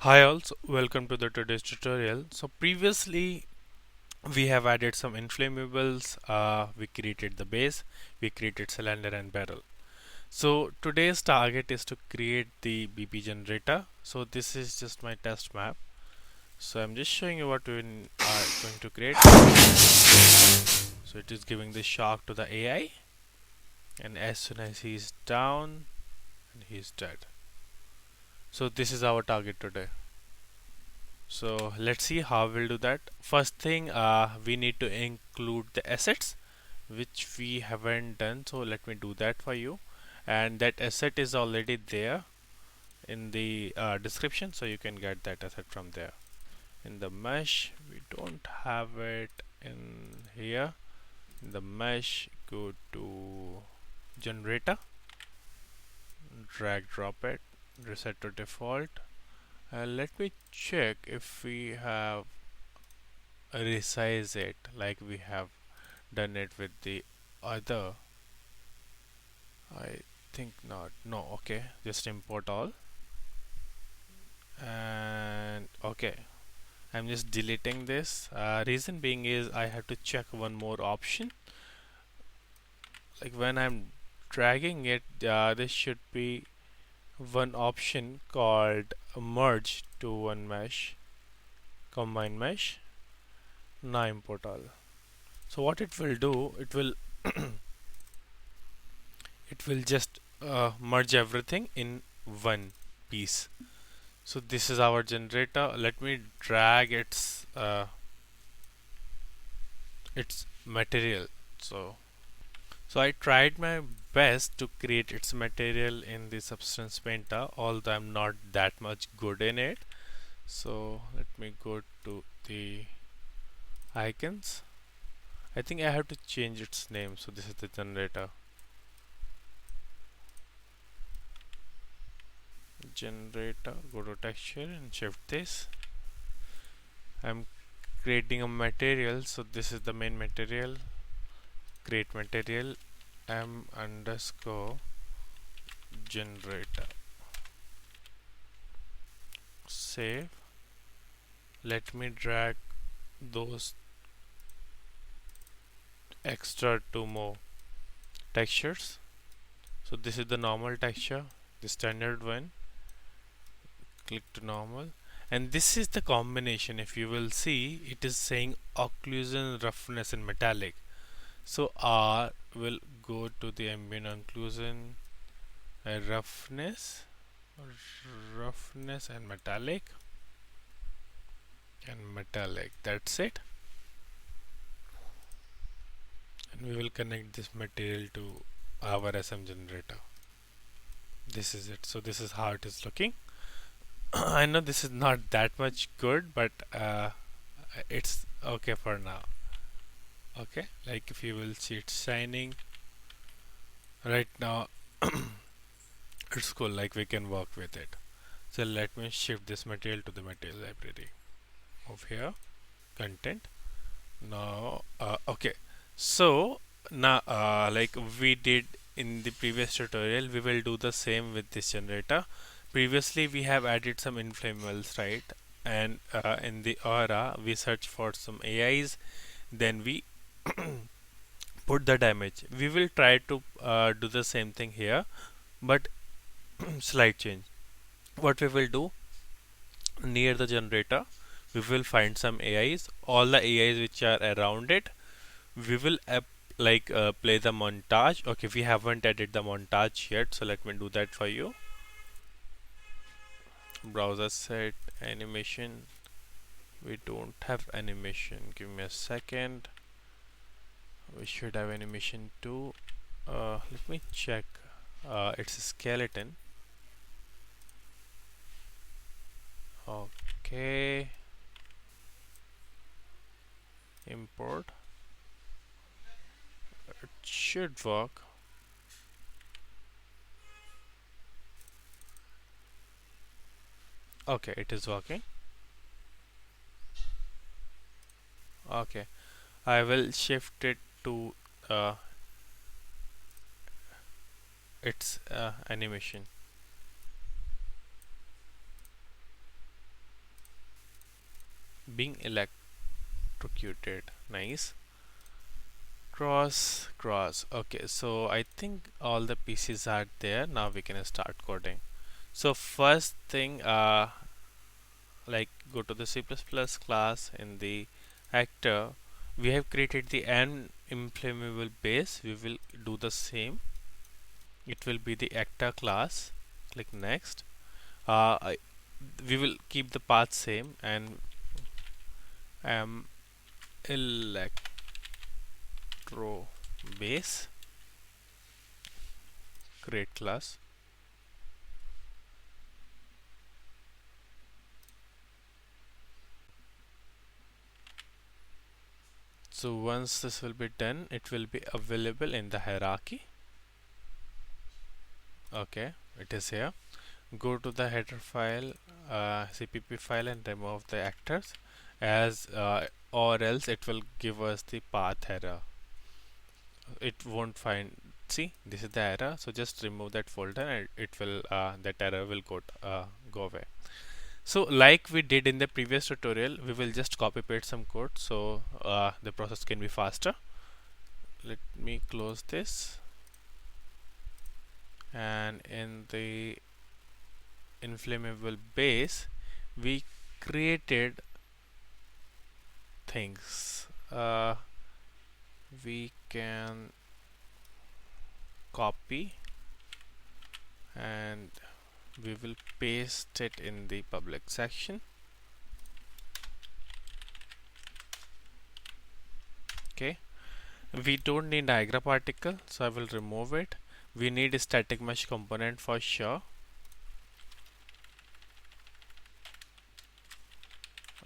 Hi all, welcome to the today's tutorial. So previously we have added some inflammables, we created the base, we created cylinder and barrel. So today's target is to create the BP generator. So this is just my test map. So I'm just showing you what we are going to create. So it is giving the shock to the AI, and as soon as he's down, and he's dead. So this is our target today. So let's see how we'll do that. First thing, we need to include the assets, which we haven't done. So let me do that for you. And that asset is already there in the description, so you can get that asset from there. In the mesh, we don't have it in here. In the mesh, go to generator, drag drop it, reset to default. Let me check if we have resize it like we have done it with the other. I think not. No, okay, just import all. And okay, I'm just deleting this. Reason being is I have to check one more option. Like when I'm dragging it, there should be one option called merge to one mesh, combine mesh. Now import all. So what it will do, it will just merge everything in one piece. So this is our generator. Let me drag its material. So I tried my best to create its material in the substance painter, although I'm not that much good in it. So let me go to the icons. I think I have to change its name. So this is the generator. Generator, go to texture and shift this. I'm creating a material, so this is the main material. Create material m underscore generator. Save. Let me drag those extra two more textures. So this is the normal texture, the standard one. Click to normal, and this is the combination. If you will see, it is saying occlusion, roughness and metallic. So R will go to the ambient occlusion, roughness, and metallic. That's it. And we will connect this material to our SM generator. This is it. So this is how it is looking. I know this is not that much good, but it's okay for now. Okay, like if you will see it's shining right now. It's cool, like we can work with it. So let me shift this material to the material library. Move here, content. Now, okay. So now, like we did in the previous tutorial, we will do the same with this generator. Previously, we have added some inflammables, right? And in the aura, we search for some AIs. Then we put the damage. We will try to do the same thing here, but slight change. What we will do, near the generator, we will find some AIs. All the AIs which are around it, we will play the montage. Okay, we haven't added the montage yet, so let me do that for you. Browser set animation. We don't have animation. Give me a second. We should have animation too. Let me check. It's a skeleton. Okay. Import. It should work. Okay, it is working. Okay, I will shift it to its animation. being electrocuted. Nice. Cross. Okay, so I think all the pieces are there. Now we can start coding. So first thing, like go to the C++ class in the actor. We have created the n implementable base. We will do the same. It will be the actor class. Click next. I, we will keep the path same and electro base create class. So once this will be done, it will be available in the hierarchy. Okay, it is here. Go to the header file, cpp file, and remove the actors, as or else it will give us the path error. It won't find. See, this is the error. So just remove that folder, and it will that error will go away. So like we did in the previous tutorial, we will just copy paste some code so the process can be faster. Let me close this, and in the inflammable base we created things. We can copy and we will paste it in the public section. Okay, we don't need diagram particle, so I will remove it. We need a static mesh component for sure.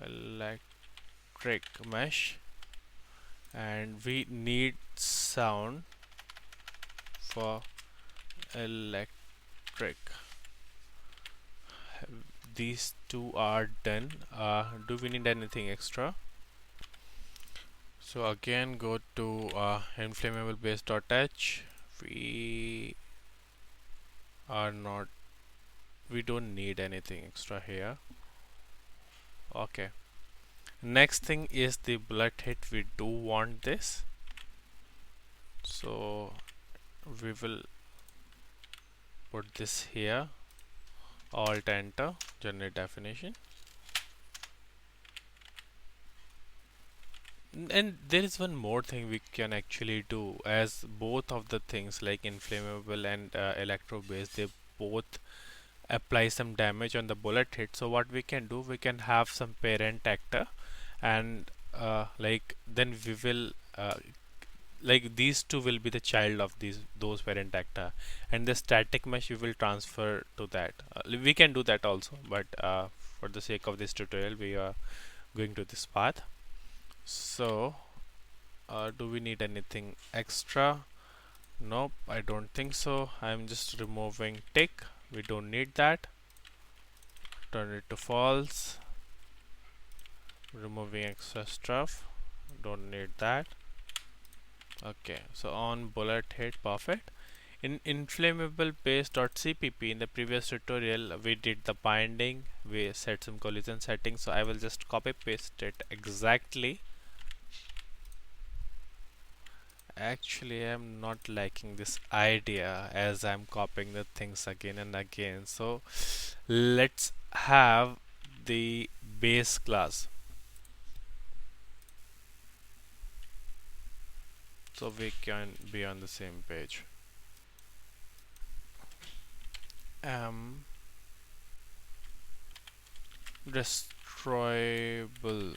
Electric mesh, and we need sound for electric. These two are done. Do we need anything extra? So again go to inflammable base.h. We don't need anything extra here. Okay, next thing is the bullet hit. We do want this, so we will put this here. Alt enter, generate definition. And there is one more thing we can actually do, as both of the things like inflammable and electro base, they both apply some damage on the bullet hit. So what we can do, we can have some parent actor, and like then we will like these two will be the child of those parent actor, and the static mesh we will transfer to that. We can do that also, but for the sake of this tutorial we are going to this path. So do we need anything extra? Nope, I don't think so. I'm just removing tick. We don't need that. Turn it to false. Removing extra stuff. Don't need that. Okay, so on bullet hit, perfect. In inflammable base.cpp, in the previous tutorial we did the binding, we set some collision settings, so I will just copy paste it exactly. Actually I'm not liking this idea, as I'm copying the things again and again. So let's have the base class, so we can be on the same page. Destroyable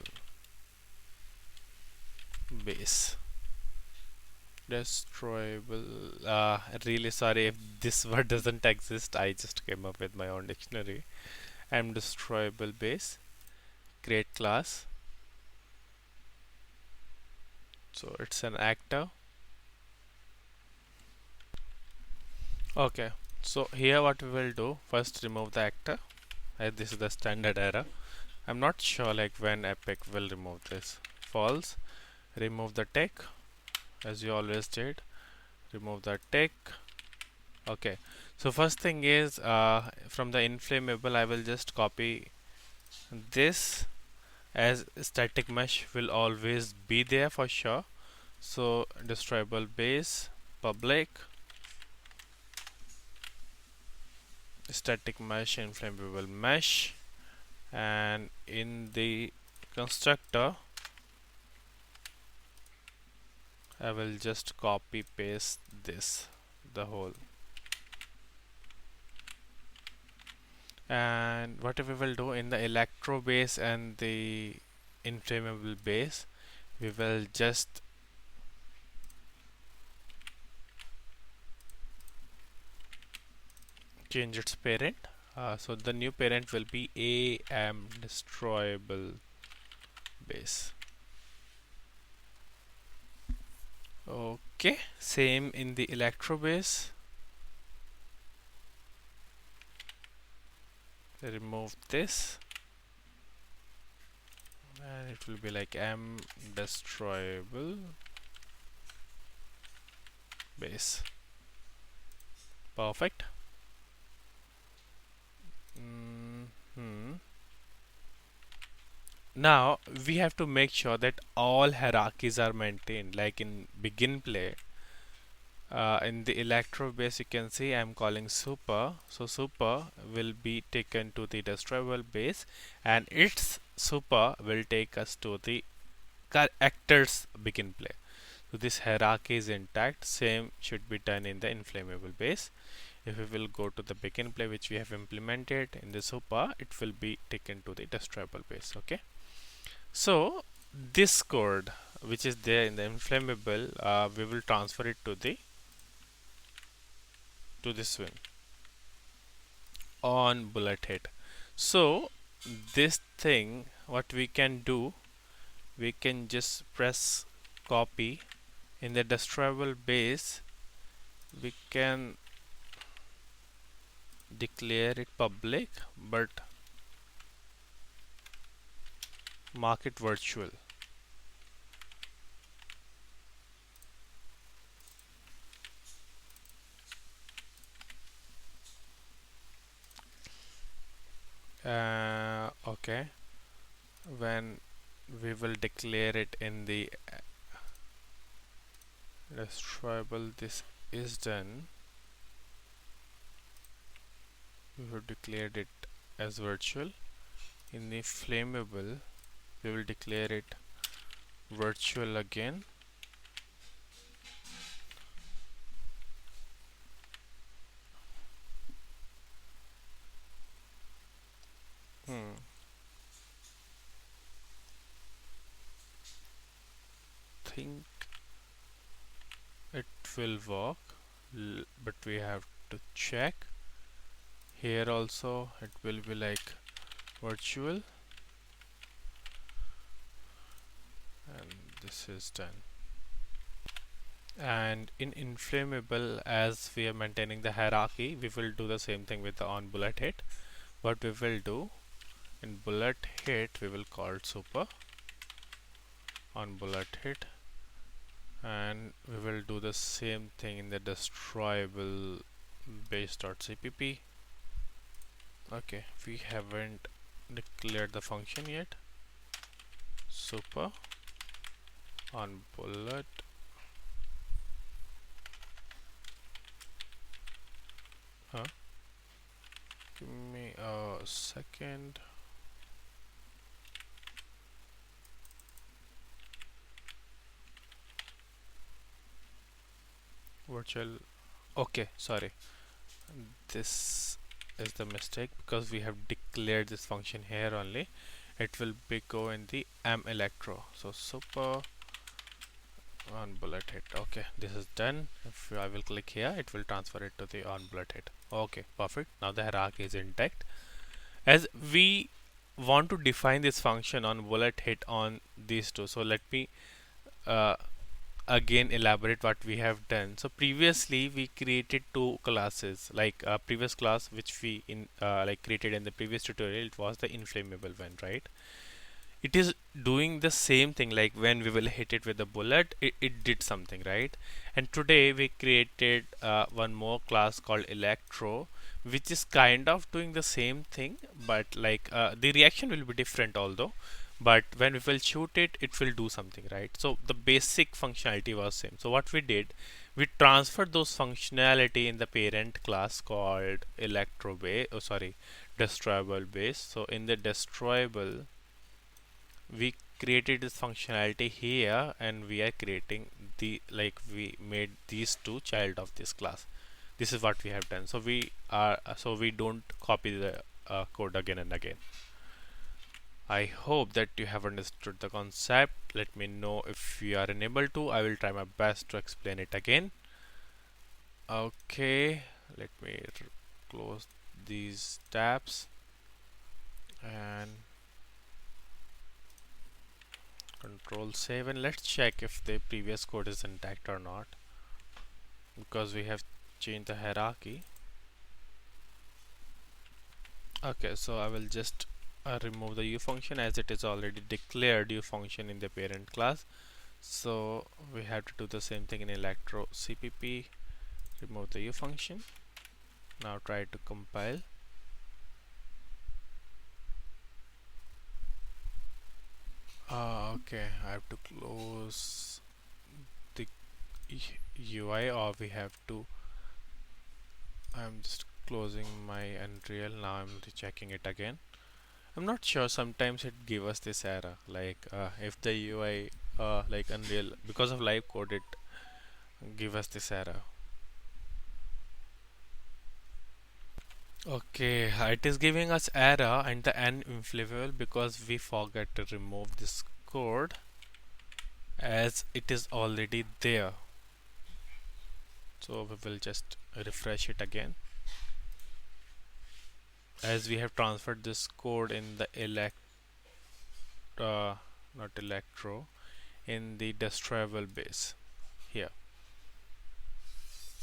base. Destroyable. Really sorry if this word doesn't exist, I just came up with my own dictionary. Destroyable base, create class. So it's an actor. Okay, so here what we will do, first remove the actor, this is the standard error. I'm not sure like when epic will remove this. False. Remove the tick, as you always did. Remove the tick. Okay, so first thing is from the inflammable I will just copy this, as static mesh will always be there for sure. So destroyable base public static mesh inflammable mesh, and in the constructor I will just copy paste this the whole, and what we will do in the electro base and the inflammable base, we will just change its parent. So the new parent will be am destroyable base. Okay, same in the electro base. Remove this and it will be like am destroyable base. Perfect. Now we have to make sure that all hierarchies are maintained, like in begin play. In the electro base you can see I'm calling super, so super will be taken to the destroyable base and its super will take us to the characters begin play. So this hierarchy is intact. Same should be done in the inflammable base. If we will go to the begin play which we have implemented in the super, it will be taken to the destroyable base. Okay, so this code which is there in the inflammable, we will transfer it to the this one on bullet hit. So this thing what we can do, we can just press copy. In the destroyable base we can declare it public but mark it virtual. Okay, when we will declare it in the destroyable, this is done, we have declared it as virtual. In the flammable we will declare it virtual again. Think it will work, but we have to check. Here also it will be like virtual, and this is done. And in inflammable, as we are maintaining the hierarchy, we will do the same thing with the on bullet hit. What we will do in bullet hit, we will call super on bullet hit, and we will do the same thing in the destroyable base.cpp. Okay, we haven't declared the function yet. Super on bullet give me a second. Virtual, okay, sorry, this is the mistake because we have declared this function here only. It will be go in the am electro, so super on bullet hit. Okay, this is done. If I will click here, it will transfer it to the on bullet hit. Okay, perfect. Now the hierarchy is intact. As we want to define this function on bullet hit on these two, so let me again elaborate what we have done. So previously we created two classes, like a previous class which we like created in the previous tutorial. It was the inflammable one, right? It is doing the same thing, like when we will hit it with a bullet, it did something, right? And today we created one more class called electro, which is kind of doing the same thing, but like the reaction will be different although, but when we will shoot it, it will do something, right? So the basic functionality was same. So what we did, we transferred those functionality in the parent class called electro base, oh sorry, destroyable base. So in the destroyable, we created this functionality here, and we are creating the, like, we made these two child of this class. This is what we have done. So we are, so we don't copy the code again and again. I hope that you have understood the concept. Let me know if you are unable to. I will try my best to explain it again. Okay, let me close these tabs and control save, and let's check if the previous code is intact or not, because we have changed the hierarchy. Okay, so I will just remove the u function, as it is already declared u function in the parent class. So we have to do the same thing in electro cpp, remove the u function. Now try to compile. Okay, I have to close the UI, or we have to, I'm just closing my Unreal. Now I'm checking it again. I'm not sure, sometimes it give us this error, like if the UI like Unreal, because of live code, it give us this error. Okay, it is giving us error and the n inflammable because we forgot to remove this code, as it is already there. So we will just refresh it again, as we have transferred this code in the not electro, in the destroyable base here.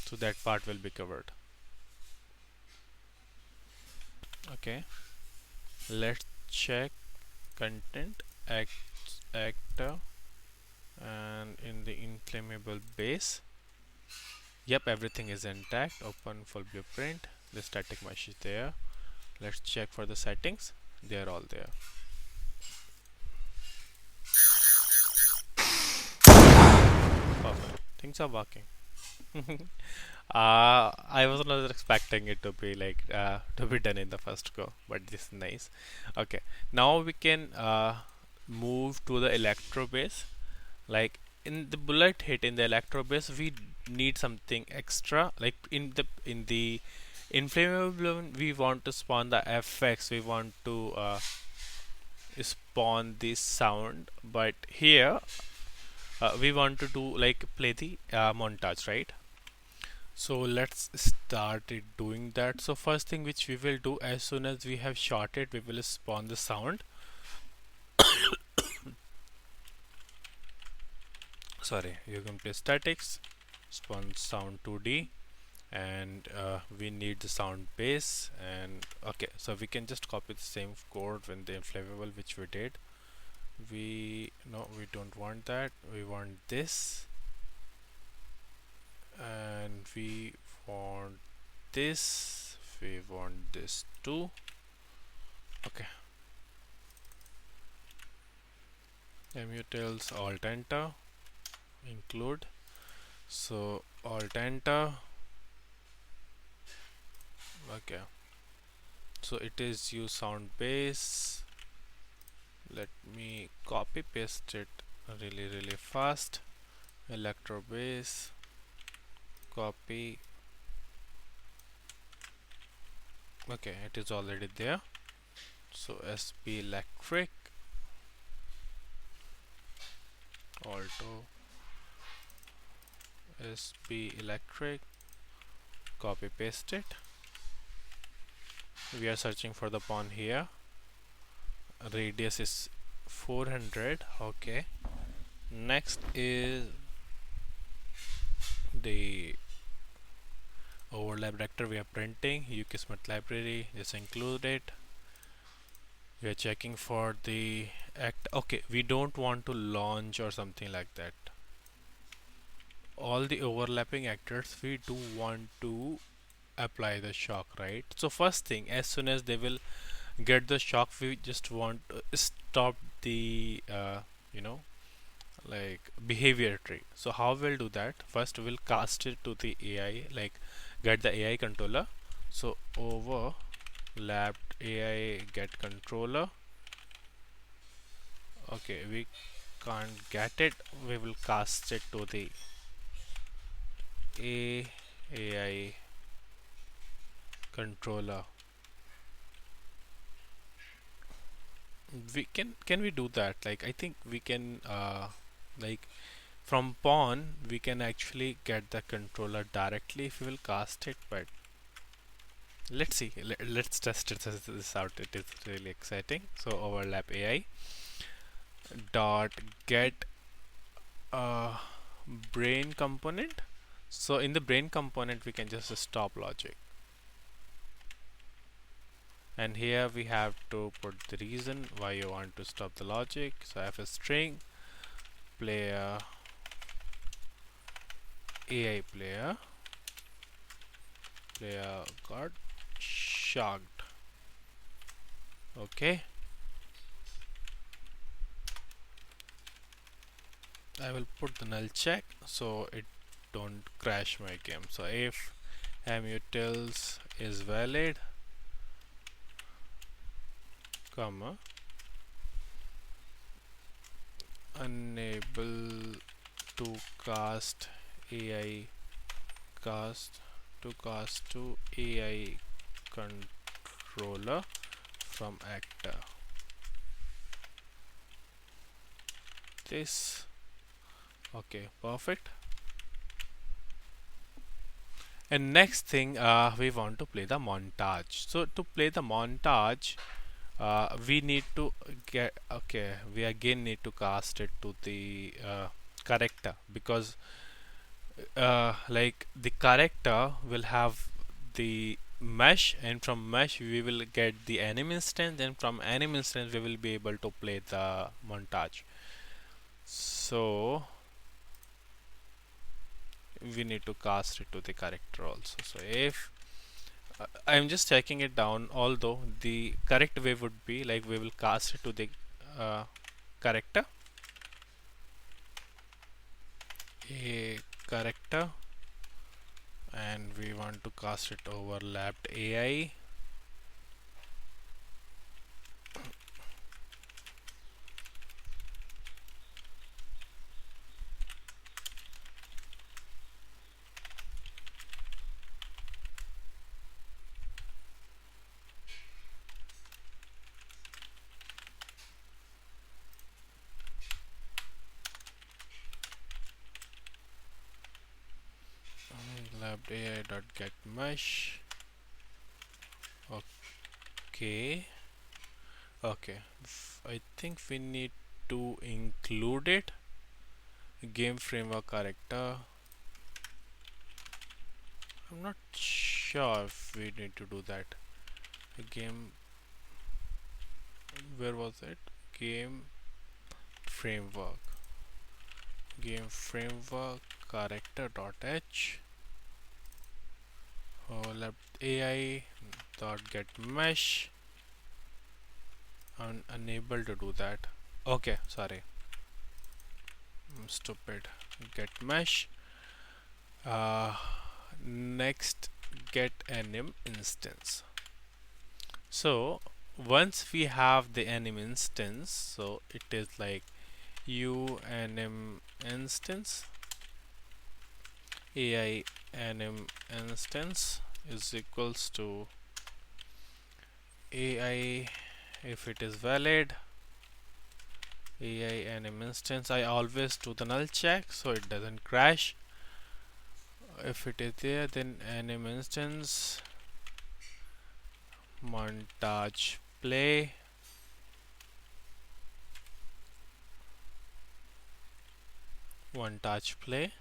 So that part will be covered. Okay, let's check content actor, and in the inflammable base, yep, everything is intact. Open full blueprint, the static mesh is there. Let's check for the settings, they are all there. Perfect, things are working. I was not expecting it to be like to be done in the first go, but this is nice. Okay, now we can move to the electro base. Like in the bullet hit in the electro base, we need something extra. Like in the inflammable one, we want to spawn the FX. We want to spawn this sound, but here we want to do like play the montage, right? So let's start it doing that. So first thing which we will do, as soon as we have shot it, we will spawn the sound. Sorry, you can play statics, spawn sound 2D, and we need the sound base. And okay, so we can just copy the same code when the inflammable which we did. We don't want that, we want this, and we want this, we want this too. Okay, mutils alt enter, include, so alt enter. Okay, so it is use sound base. Let me copy paste it really fast. Electro base, copy. Okay, it is already there. So sp electric, alto sp electric, copy paste it. We are searching for the pawn here, radius is 400. Okay, next is the overlap vector. We are printing ukismet library, just include it. We are checking for the act. Okay, we don't want to launch or something like that. All the overlapping actors, we do want to apply the shock, right? So first thing, as soon as they will get the shock, we just want to stop the you know like behavior tree. So how we'll do that? First we'll cast it to the AI, like get the AI controller. So overlapped AI get controller. Okay, we can't get it. We will cast it to the AI controller. We can we do that? Like I think we can like from pawn we can actually get the controller directly if we will cast it, but let's see. Let's test this out. It is really exciting. So overlap AI dot get uh, brain component. So in the brain component we can just stop logic, and here we have to put the reason why you want to stop the logic. So I have a string player AI player got shocked. Okay, I will put the null check so it don't crash my game. So if mutils is valid, comma, unable to cast AI cast to AI controller from actor. This okay, perfect. And next thing, we want to play the montage. So to play the montage, we need to get okay. We again need to cast it to the character, because like the character will have the mesh, and from mesh we will get the anim instance, and from anim instance we will be able to play the montage. So we need to cast it to the character also. So if I'm just checking it down, although the correct way would be like we will cast it to the uh, character, a character, and we want to cast it overlapped AI. Overlapped AI dot get mesh. Okay, okay. I think we need to include it. Game framework character. I'm not sure if we need to do that. Game, where was it? Game framework. Game framework character dot h overlap AI dot get mesh. I'm unable to do that. Okay, sorry, I'm stupid. Get mesh. Uh, Next, get anim instance. So once we have the anim instance, so it is like anim instance AI anim instance is equals to AI if it is valid. AI anim instance, I always do the null check so it doesn't crash. If it is there, then anim instance montage play. Montage play.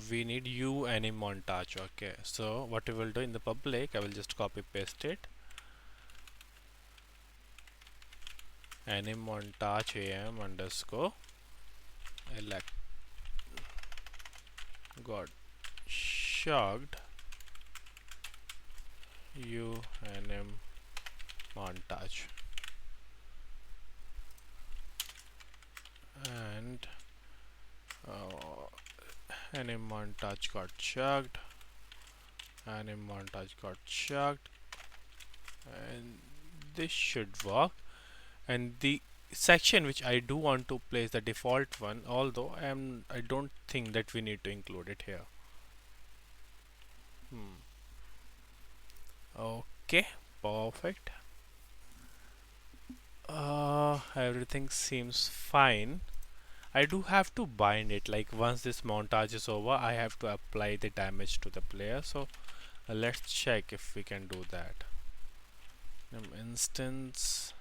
We need anim montage. Okay, so what we will do in the public, I will just copy paste it. Anim montage am underscore elect got shocked unm montage, and nm montage got chucked, nm montage got chucked, and this should work. And the section which I do want to place the default one, although I don't think that we need to include it here. Okay, perfect. Everything seems fine. I do have to bind it, like once this montage is over I have to apply the damage to the player. So let's check if we can do that. Instance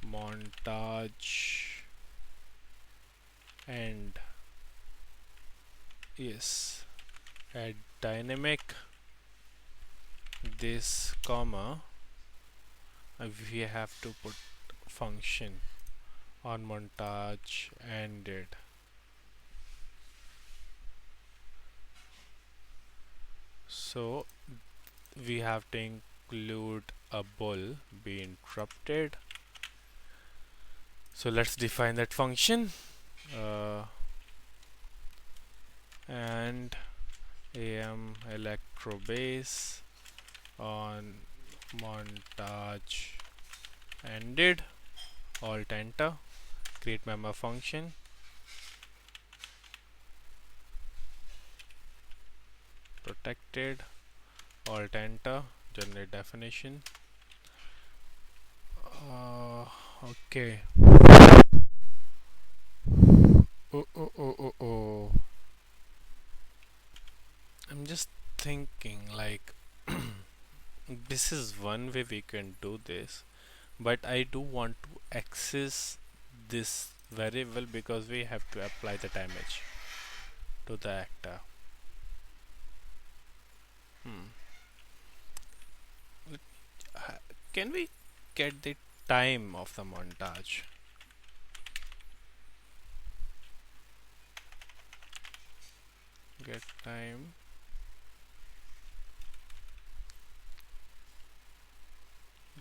montage and yes, add dynamic this comma, we have to put function on montage ended. So we have to include a bull be interrupted. So let's define that function, and am electro base on montage ended, alt enter, create member function, protected, alt enter, generate definition. Okay. Oh. I'm just thinking like this is one way we can do this, but I do want to access this variable because we have to apply the damage to the actor. Can we get the time of the montage? Get time,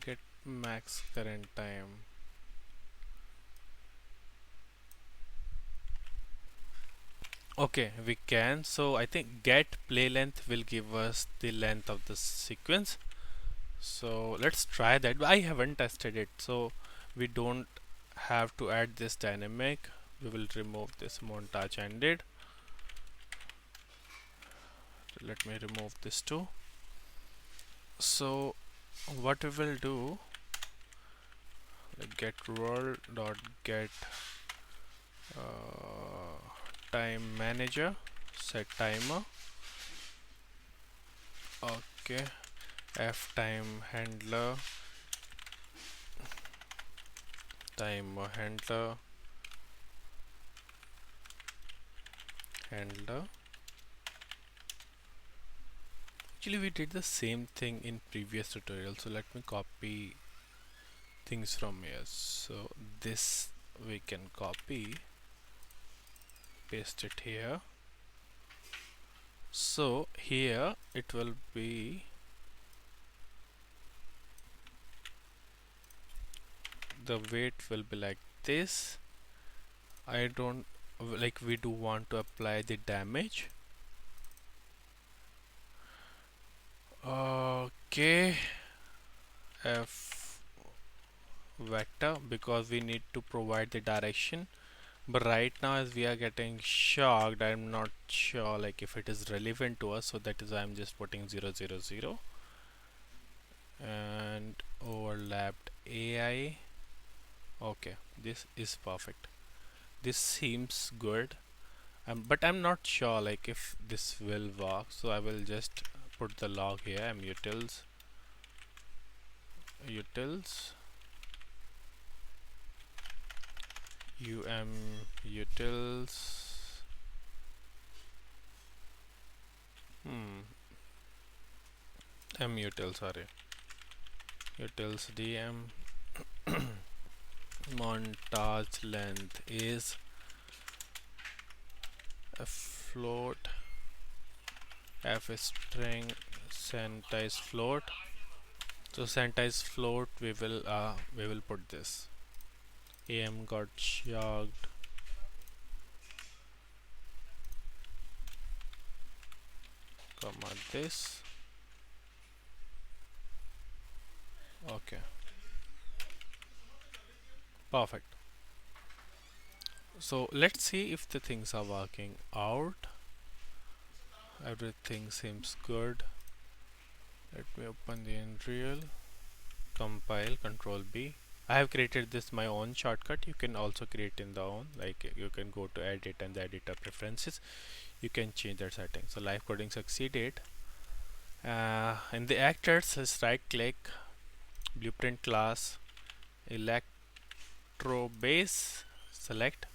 get max current time. Okay, we can. So I think get play length will give us the length of the sequence. So let's try that. I haven't tested it, so we don't have to add this dynamic. We will remove this montage ended. Let me remove this too. So what we will do, get world dot get time manager, set timer. Okay, f time handler, timer handler, handler. Actually we did the same thing in previous tutorial, so let me copy things from here. So this we can copy, paste it here. So here it will be the weight will be like this. I don't like, we do want to apply the damage. Okay, f vector, because we need to provide the direction, but right now as we are getting shocked, I'm not sure like if it is relevant to us, so that is why I'm just putting 000 and overlapped AI. Okay, this is perfect, this seems good. But I'm not sure like if this will work, so I will just put the log here, utils utils mutils, sorry, utils dm montage length is a float f string sanitize float. So sanitize float, we will put this. AM got shocked, comma this. Okay, perfect. So let's see if the things are working out. Everything seems good. Let me open the Unreal, compile, Control B. I have created this my own shortcut. You can also create in the own, like you can go to edit and the editor preferences. You can change that setting. So live coding succeeded. In the actors, let's right click, blueprint class, electro base, select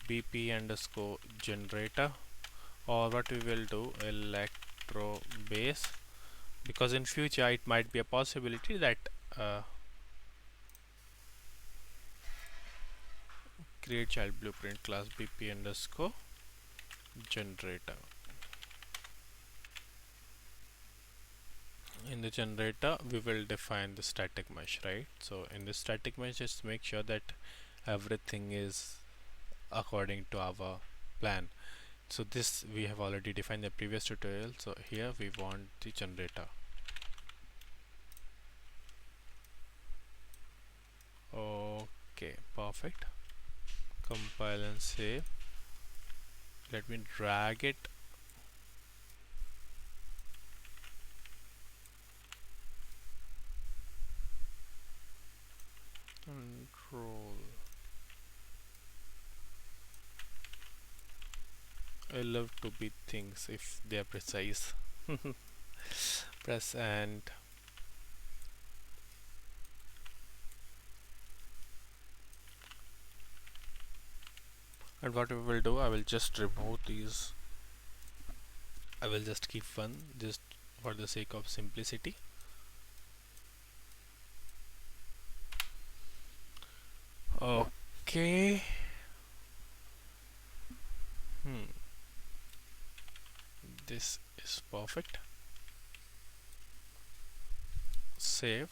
bp underscore generator, or what we will do, electro base, because in future it might be a possibility that create child blueprint class bp underscore generator. In the generator we will define the static mesh, right? So in the static mesh, just make sure that everything is according to our plan. So this we have already defined the previous tutorial. So here we want the generator. Okay, perfect. Compile and save. Let me drag it. Control. I love to beat things if they are precise. Press and what we will do, I will just remove these. I will just keep one just for the sake of simplicity. Okay. This is perfect. Save.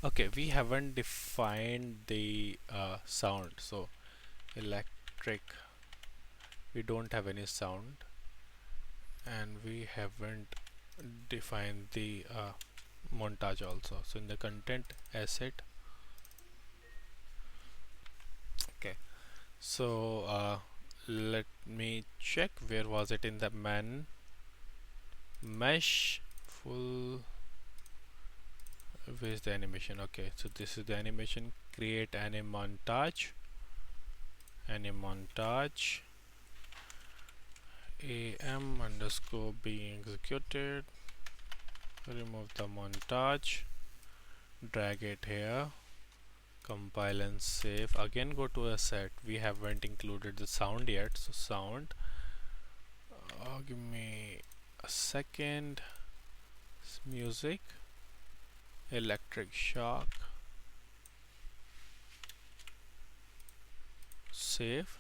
Okay, we haven't defined the sound. So electric, we don't have any sound, and we haven't defined the montage also. So in the content asset, okay, so let me check where was it in the mesh full. Where's the animation? Okay, so this is the animation. Create anim montage, am underscore being executed. Remove the montage, drag it here, compile and save. Again go to asset. We haven't included the sound yet, so sound, give me a second. Music, electric shock, save,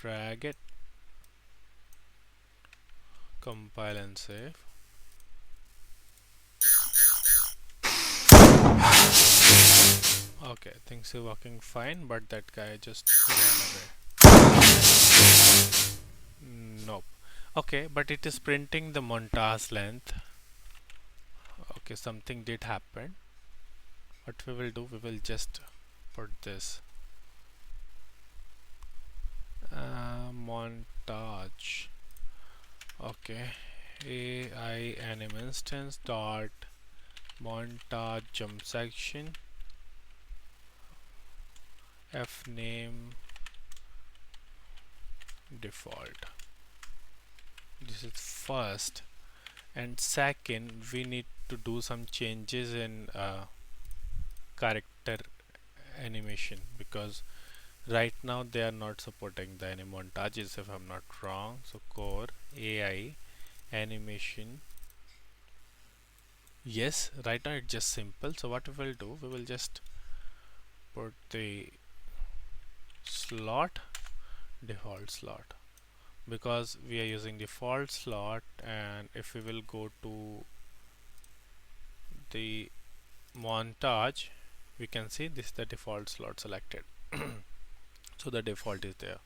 drag it, compile and save. Okay, things are working fine, but that guy just ran away. Nope. Okay, but it is printing the montage length. Okay, something did happen. What we will do, we will just put this montage. Okay, AI anim instance dot montage jump section, f name default. This is first, and second we need to do some changes in character animation, because right now they are not supporting the anim montages if I'm not wrong. So core AI animation, yes, right now it's just simple. So what we will do, we will just put the slot, default slot, because we are using default slot, and if we will go to the montage, we can see this is the default slot selected. So the default is there.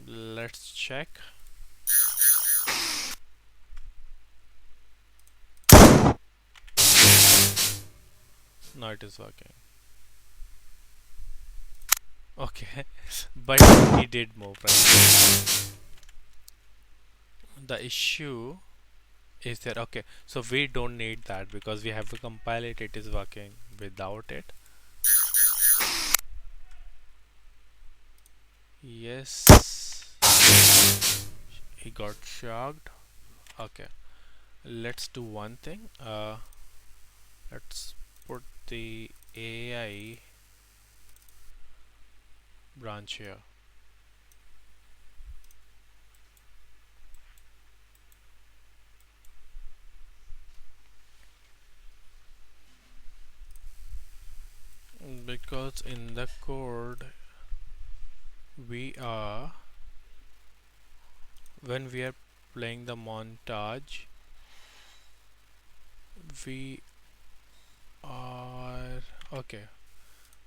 Let's check. Now it is working. Okay, but he did move, right? The issue is that, okay, so we don't need that because we have to compile it. It is working without it. Yes, he got shocked. Okay, let's do one thing. Let's put the AI branch here. Because in the code we are, when we are playing the montage, we are, okay,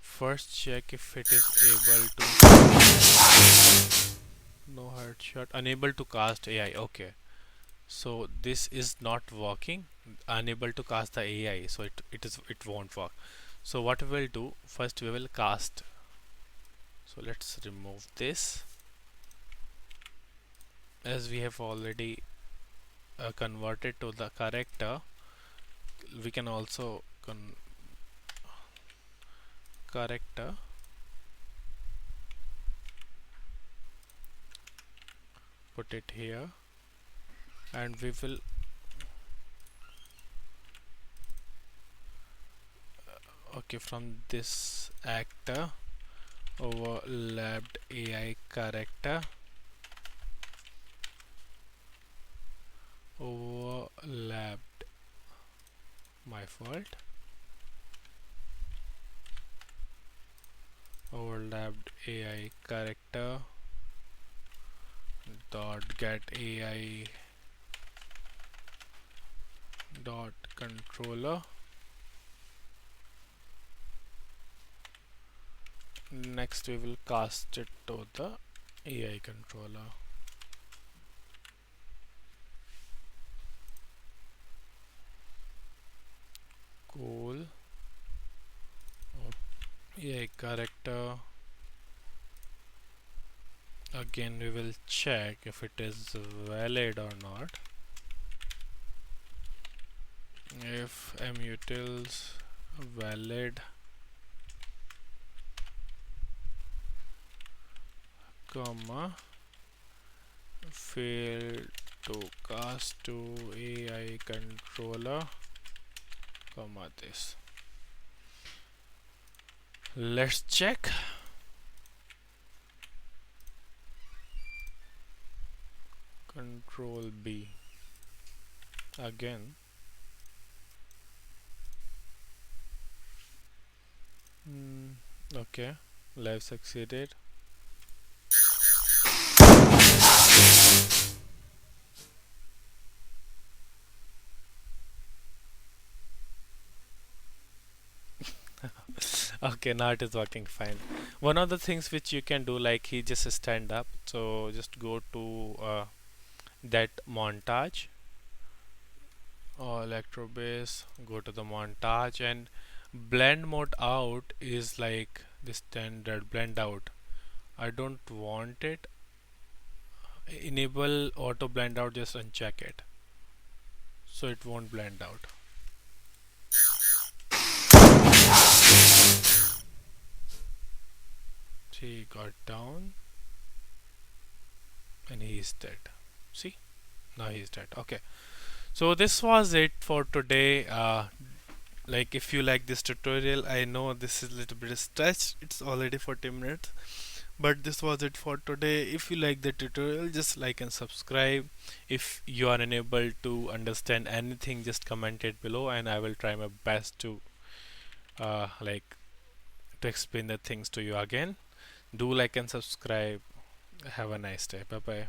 first check if it is able to, no headshot, unable to cast AI. Okay, so this is not working, unable to cast the AI, so it won't work. So what we will do, first we will cast. So let's remove this, as we have already converted to the character. We can also character, put it here, and we will okay, from this actor overlapped AI character, overlapped, my fault, overlapped AI character dot get AI dot controller. Next we will cast it to the AI controller. Cool. AI character. Again we will check if it is valid or not. If mutils valid, comma, failed to cast to AI controller, comma this. Let's check. Control B again. Okay, live succeeded. Okay, now it is working fine. One of the things which you can do, like he just stand up, so just go to that montage or electro bass, go to the montage, and blend mode out is like the standard blend out. I don't want it. Enable auto blend out, just uncheck it so it won't blend out. He got down and he is dead. See, now he's dead. Okay, so this was it for today. Like, if you like this tutorial, I know this is a little bit stretched, it's already 40 minutes, but this was it for today. If you like the tutorial, just like and subscribe. If you are unable to understand anything, just comment it below and I will try my best to like to explain the things to you again. Do like and subscribe. Have a nice day. Bye bye.